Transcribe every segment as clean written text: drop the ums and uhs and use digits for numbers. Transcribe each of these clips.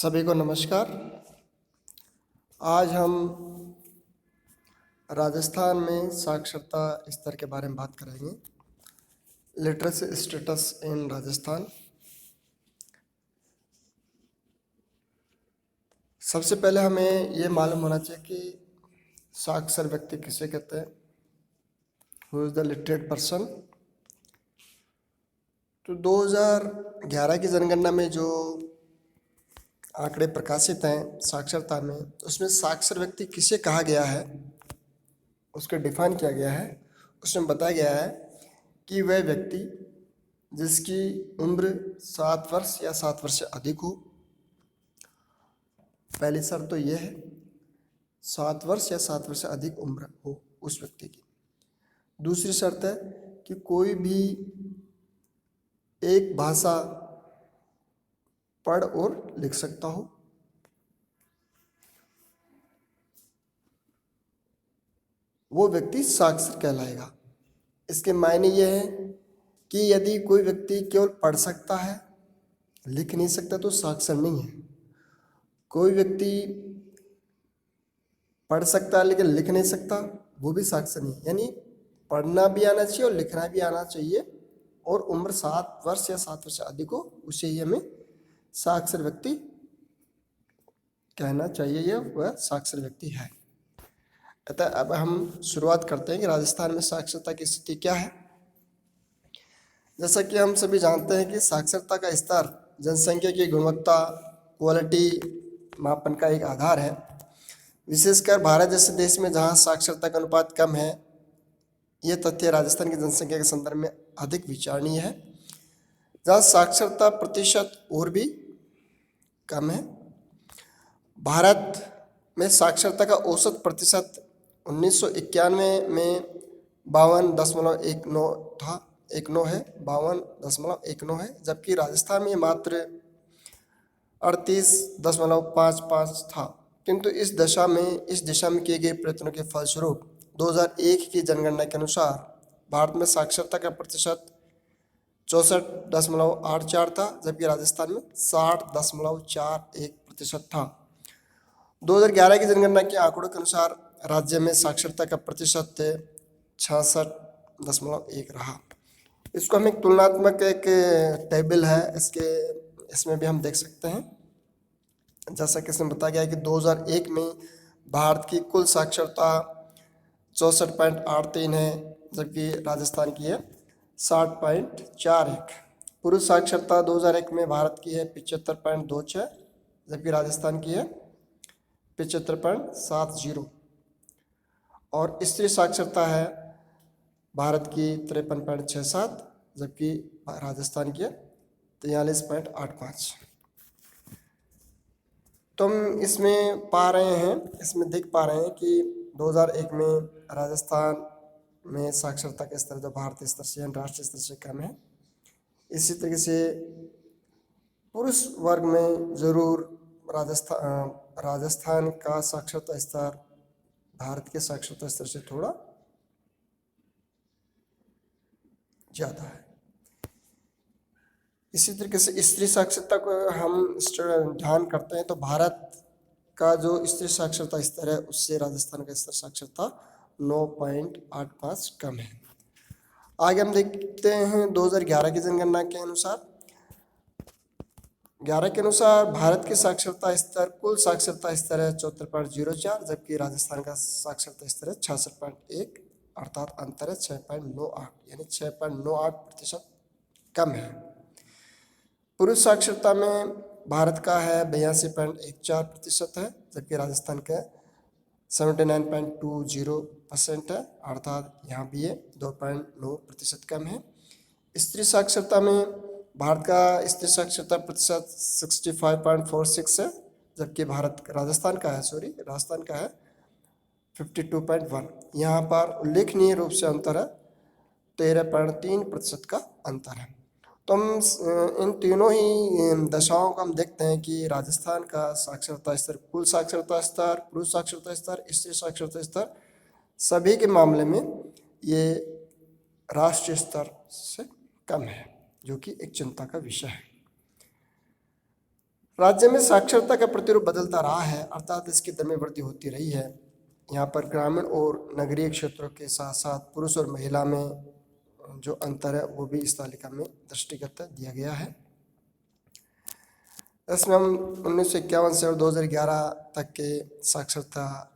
सभी को नमस्कार। आज हम राजस्थान में साक्षरता स्तर के बारे में बात करेंगे। Literacy status in Rajasthan. सबसे पहले हमें ये मालूम होना चाहिए कि साक्षर व्यक्ति किसे कहते हैं, who is the literate person. तो 2011 की जनगणना में जो आंकड़े प्रकाशित हैं साक्षरता में, उसमें साक्षर व्यक्ति किसे कहा गया है उसको डिफाइन किया गया है। उसमें बताया गया है कि वह व्यक्ति जिसकी उम्र 7 वर्ष या 7 वर्ष से अधिक हो। पहली शर्त तो यह है 7 वर्ष या 7 वर्ष से अधिक उम्र हो उस व्यक्ति की। दूसरी शर्त है कि कोई भी एक भाषा पढ़ और लिख सकता हो। वो व्यक्ति साक्षर कहलाएगा। इसके मायने ये है कि यदि कोई व्यक्ति केवल पढ़ सकता है, लिख नहीं सकता, तो साक्षर नहीं है। कोई व्यक्ति पढ़ सकता है लेकिन लिख नहीं सकता, वो भी साक्षर नहीं है। यानी पढ़ना भी आना चाहिए और लिखना भी आना चाहिए, और उम्र 7 वर्ष या 7 वर्ष से अधिक हो, उसे ही हमें साक्षर व्यक्ति कहना चाहिए। यह वह साक्षर व्यक्ति है। अतः अब हम शुरुआत करते हैं कि राजस्थान में साक्षरता की स्थिति क्या है। जैसा कि हम सभी जानते हैं कि साक्षरता का स्तर जनसंख्या की गुणवत्ता, क्वालिटी मापन का एक आधार है। विशेषकर भारत जैसे देश में जहां साक्षरता का अनुपात कम है, ये तथ्य राजस्थान की जनसंख्या के संदर्भ में अधिक विचारणीय है। जहाँ साक्षरता प्रतिशत और भी कम है। भारत में साक्षरता का औसत प्रतिशत 1991 में 52.19 था, 19 है, 52.19 है, जबकि राजस्थान में मात्र 38.55 था। किंतु इस दिशा में किए गए प्रयत्नों के फलस्वरूप 2001 की जनगणना के अनुसार भारत में साक्षरता का प्रतिशत 64.84 था, जबकि राजस्थान में 60.41% था। 2011 की जनगणना के आंकड़ों के अनुसार राज्य में साक्षरता का प्रतिशत 66.1 रहा। इसको हम एक तुलनात्मक एक टेबल है, इसमें भी हम देख सकते हैं। जैसा कि इसमें बताया गया है कि 2001 में भारत की कुल साक्षरता 64.83 है, जबकि राजस्थान की है 60.41। पुरुष साक्षरता 2001 में भारत की है 75.26, जबकि राजस्थान की है 75.70। और स्त्री साक्षरता है भारत की 53.67, जबकि राजस्थान की है 43.85। तो हम इसमें देख पा रहे हैं कि 2001 में राजस्थान में साक्षरता का स्तर जो भारतीय स्तर से राष्ट्रीय स्तर से कम है। इसी तरीके से पुरुष वर्ग में जरूर राजस्थान का साक्षरता स्तर भारत के साक्षरता स्तर से थोड़ा ज़्यादा है। इसी तरीके से स्त्री साक्षरता को हम ध्यान करते हैं तो भारत का जो स्त्री साक्षरता स्तर है उससे राजस्थान का स्तर साक्षरता 9.85 कम है। आगे हम देखते हैं 2011 की जनगणना के अनुसार। 11 के अनुसार भारत की साक्षरता स्तर, कुल साक्षरता स्तर है 74.04, जबकि राजस्थान का साक्षरता स्तर है 66.1, अर्थात अंतर है 6.98, यानी 6.98% कम है। पुरुष साक्षरता में भारत का है 82.14% है, जबकि राजस्थान का 79.20% है, अर्थात यहाँ भी ये 2.9% कम है। स्त्री साक्षरता में भारत का स्त्री साक्षरता प्रतिशत 65.46 है, जबकि राजस्थान का है 52.1। यहाँ पर उल्लेखनीय रूप से अंतर है 13.3% का अंतर है। तो हम इन तीनों ही दशाओं को हम देखते हैं कि राजस्थान का साक्षरता स्तर, कुल साक्षरता स्तर, पुरुष साक्षरता स्तर, स्त्री साक्षरता स्तर, सभी के मामले में ये राष्ट्रीय स्तर से कम है, जो कि एक चिंता का विषय है। राज्य में साक्षरता का प्रतिरूप बदलता रहा है, अर्थात इसकी दर में वृद्धि होती रही है। यहाँ पर ग्रामीण और नगरीय क्षेत्रों के साथ साथ पुरुष और महिला में जो अंतर है वो भी इस तालिका में दृष्टिगत दिया गया है। इसमें हम 1951 से और 2011 तक के साक्षरता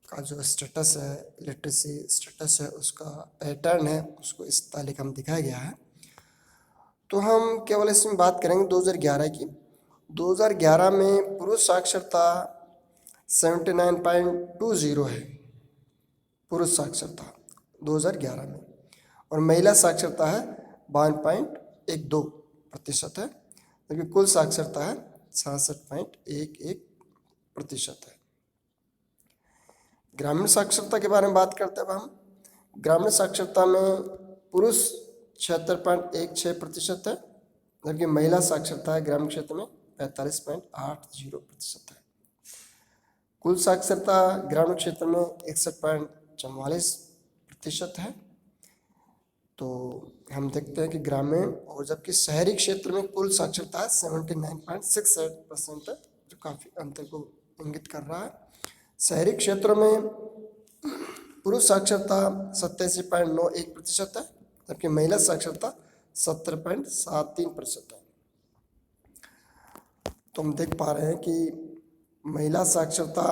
का जो स्टेटस है, लिटरेसी स्टेटस है, उसका पैटर्न है, उसको इस तालिका में दिखाया गया है। तो हम केवल इसमें बात करेंगे 2011 की। 2011 में पुरुष साक्षरता 79.20 है, पुरुष साक्षरता 2011 में, और महिला साक्षरता है 52.12% है, जबकि कुल साक्षरता है 66.11% है। ग्रामीण साक्षरता के बारे में बात करते हैं अब हम। ग्रामीण साक्षरता में पुरुष 76.16% है, जबकि महिला साक्षरता है ग्रामीण क्षेत्र में 45.80% है। कुल साक्षरता ग्रामीण क्षेत्र में 61.44% है। तो हम देखते हैं कि ग्रामीण और जबकि शहरी क्षेत्र में कुल साक्षरता 79.68% है, जो काफ़ी अंतर को इंगित कर रहा है। शहरी क्षेत्रों में पुरुष साक्षरता 87.91% है, जबकि महिला साक्षरता 70.73% है। तो हम देख पा रहे हैं कि महिला साक्षरता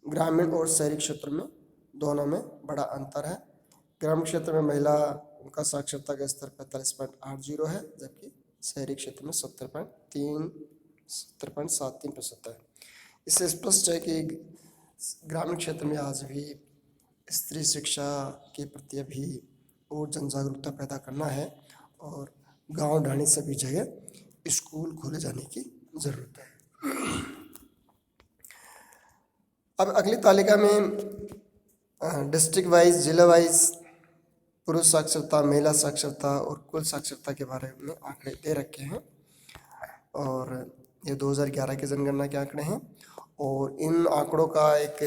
ग्रामीण और शहरी क्षेत्र में दोनों में बड़ा अंतर है। ग्रामीण क्षेत्र में महिला उनका साक्षरता का स्तर 45.80 है, जबकि शहरी क्षेत्र में 70.73% है। इससे स्पष्ट है कि ग्रामीण क्षेत्र में आज भी स्त्री शिक्षा के प्रति अभी और जन जागरूकता पैदा करना है, और गांव ढाणी सभी जगह स्कूल खोले जाने की ज़रूरत है। अब अगली तालिका में डिस्ट्रिक्ट वाइज, जिला वाइज पुरुष साक्षरता, महिला साक्षरता और कुल साक्षरता के बारे में आंकड़े दे रखे हैं, और ये 2011 की जनगणना के आंकड़े हैं। और इन आंकड़ों का एक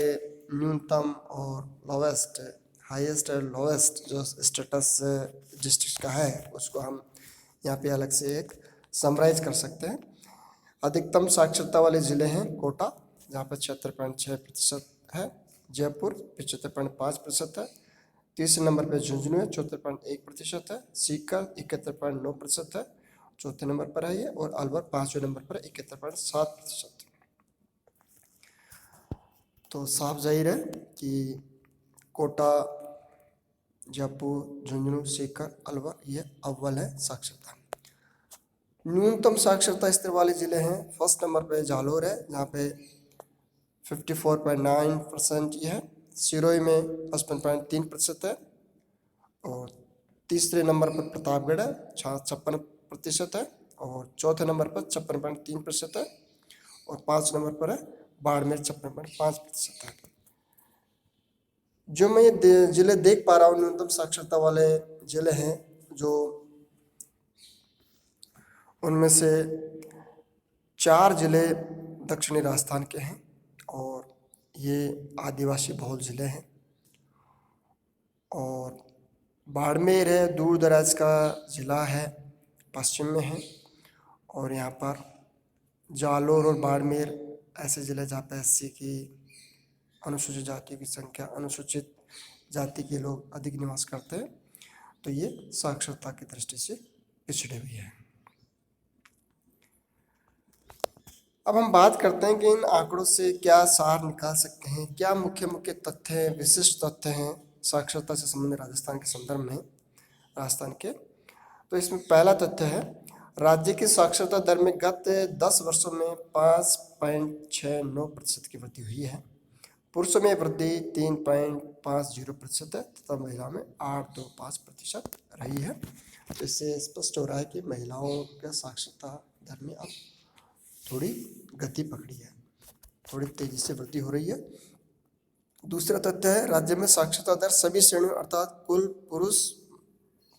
न्यूनतम और लोवेस्ट, हाईएस्ट और लोवेस्ट जो स्टेटस डिस्ट्रिक्ट का है, उसको हम यहाँ पे अलग से एक समराइज कर सकते हैं। अधिकतम साक्षरता वाले ज़िले हैं कोटा, जहाँ पर 76.6% है, जयपुर 75.5% है, तीसरे नंबर पर झुंझुनू है 74.1% है, सीकर 71.9% है, चौथे नंबर पर है ये, और अलवर 5वें नंबर पर 71.7%। तो साफ जाहिर है कि कोटा, जयपुर, झुंझुनू, सीकर, अलवर ये अव्वल है साक्षरता। न्यूनतम साक्षरता स्तर वाले जिले हैं, फर्स्ट नंबर पे जालोर है, जहाँ पे 54.9% ये है, सिरोही में 55.3% है, और तीसरे नंबर पर प्रतापगढ़ है 56% है, और चौथे नंबर पर 56.3% है, और 5 नंबर पर है बाड़मेर 56.5% है। जो मैं ये जिले देख पा रहा हूँ न्यूनतम साक्षरता वाले जिले हैं, जो उनमें से 4 जिले दक्षिणी राजस्थान के हैं, और ये आदिवासी बहुल ज़िले हैं। और बाड़मेर है, दूर दराज का ज़िला है, पश्चिम में है, और यहाँ पर जालोर और बाड़मेर ऐसे ज़िले जहाँ पर एससी की, अनुसूचित जाति की संख्या, अनुसूचित जाति के लोग अधिक निवास करते हैं, तो ये साक्षरता की दृष्टि से पिछड़े हुए हैं। अब हम बात करते हैं कि इन आंकड़ों से क्या सार निकाल सकते हैं, क्या मुख्य मुख्य तथ्य हैं, विशिष्ट तथ्य हैं साक्षरता से संबंधित राजस्थान के संदर्भ में, राजस्थान के। तो इसमें पहला तथ्य है, राज्य की साक्षरता दर में गत 10 वर्षों में 5.69% की वृद्धि हुई है। पुरुषों में वृद्धि 3.50% है तथा महिला में 8.25% रही है। तो इससे स्पष्ट हो रहा है कि महिलाओं का साक्षरता दर में अब थोड़ी गति पकड़ी है, थोड़ी तेजी से वृद्धि हो रही है। दूसरा तथ्य है, राज्य में साक्षरता दर सभी श्रेणियों अर्थात कुल पुरुष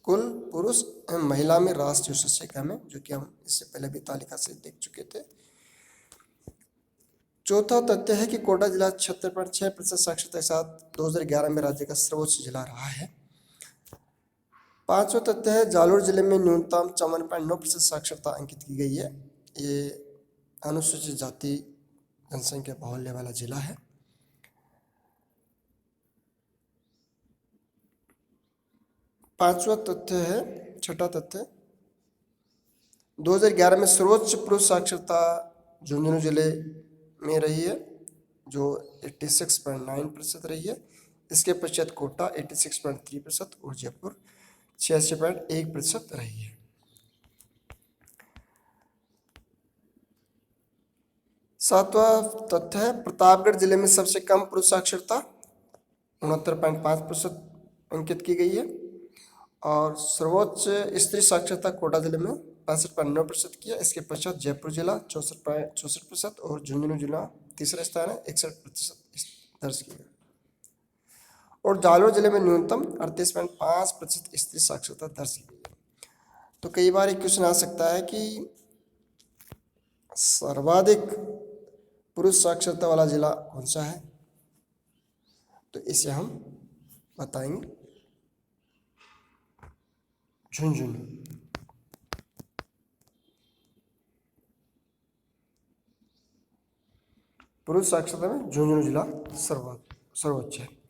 एवं महिला में राष्ट्रीय सबसे कम है, जो कि हम इससे पहले भी तालिका से देख चुके थे। चौथा तथ्य है कि कोटा जिला 76.6% साक्षरता के साथ 2011 में राज्य का सर्वोच्च जिला रहा है। पांचवा तथ्य है जालोर जिले में न्यूनतम 54.9% साक्षरता अंकित की गई है। ये अनुसूचित जाति जनसंख्या बाहुल्य वाला जिला है। पांचवा तथ्य है, छठा तथ्य, 2011 में सर्वोच्च पुरुष साक्षरता झुंझुनू जिले में रही है जो 86.9% रही है। इसके पश्चात कोटा 86.3% और जयपुर 86.1% रही है। सातवां तथ्य है प्रतापगढ़ जिले में सबसे कम पुरुष साक्षरता 69.5% अंकित की गई है और सर्वोच्च स्त्री साक्षरता कोटा जिले में 65.9% किया। इसके पश्चात जयपुर जिला 64.64% और झुंझुनू जिला तीसरा स्थान है 61% दर्ज किया। और जालोर जिले में न्यूनतम 38.5% स्त्री साक्षरता दर्ज की गई है। तो कई बार एक क्वेश्चन आ सकता है कि सर्वाधिक पुरुष साक्षरता वाला जिला कौन सा है, तो इसे हम बताएंगे झुंझुनू। पुरुष साक्षरता में झुंझुनू जिला सर्वोच्च है।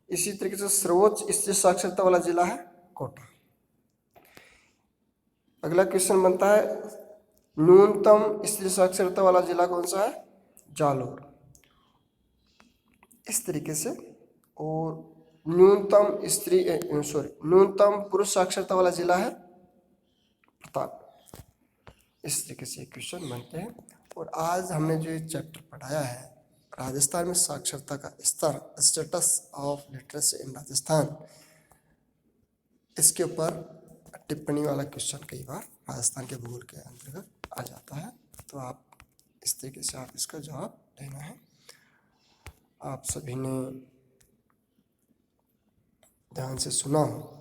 इसी तरीके से सर्वोच्च स्त्री साक्षरता वाला जिला है कोटा। अगला क्वेश्चन बनता है न्यूनतम स्त्री साक्षरता वाला जिला कौन सा है, जालोर। इस तरीके से, और न्यूनतम पुरुष साक्षरता वाला जिला है प्रताप। इस तरीके से क्वेश्चन बनते हैं। और आज हमने जो चैप्टर पढ़ाया है राजस्थान में साक्षरता का स्तर, स्टेटस ऑफ लिटरेसी इन राजस्थान, इसके ऊपर टिप्पणी वाला क्वेश्चन कई बार राजस्थान के भूगोल के अंतर्गत आ जाता है। तो आप इस तरीके से आप इसका जवाब देना है। आप सभी ने ध्यान से सुना हो।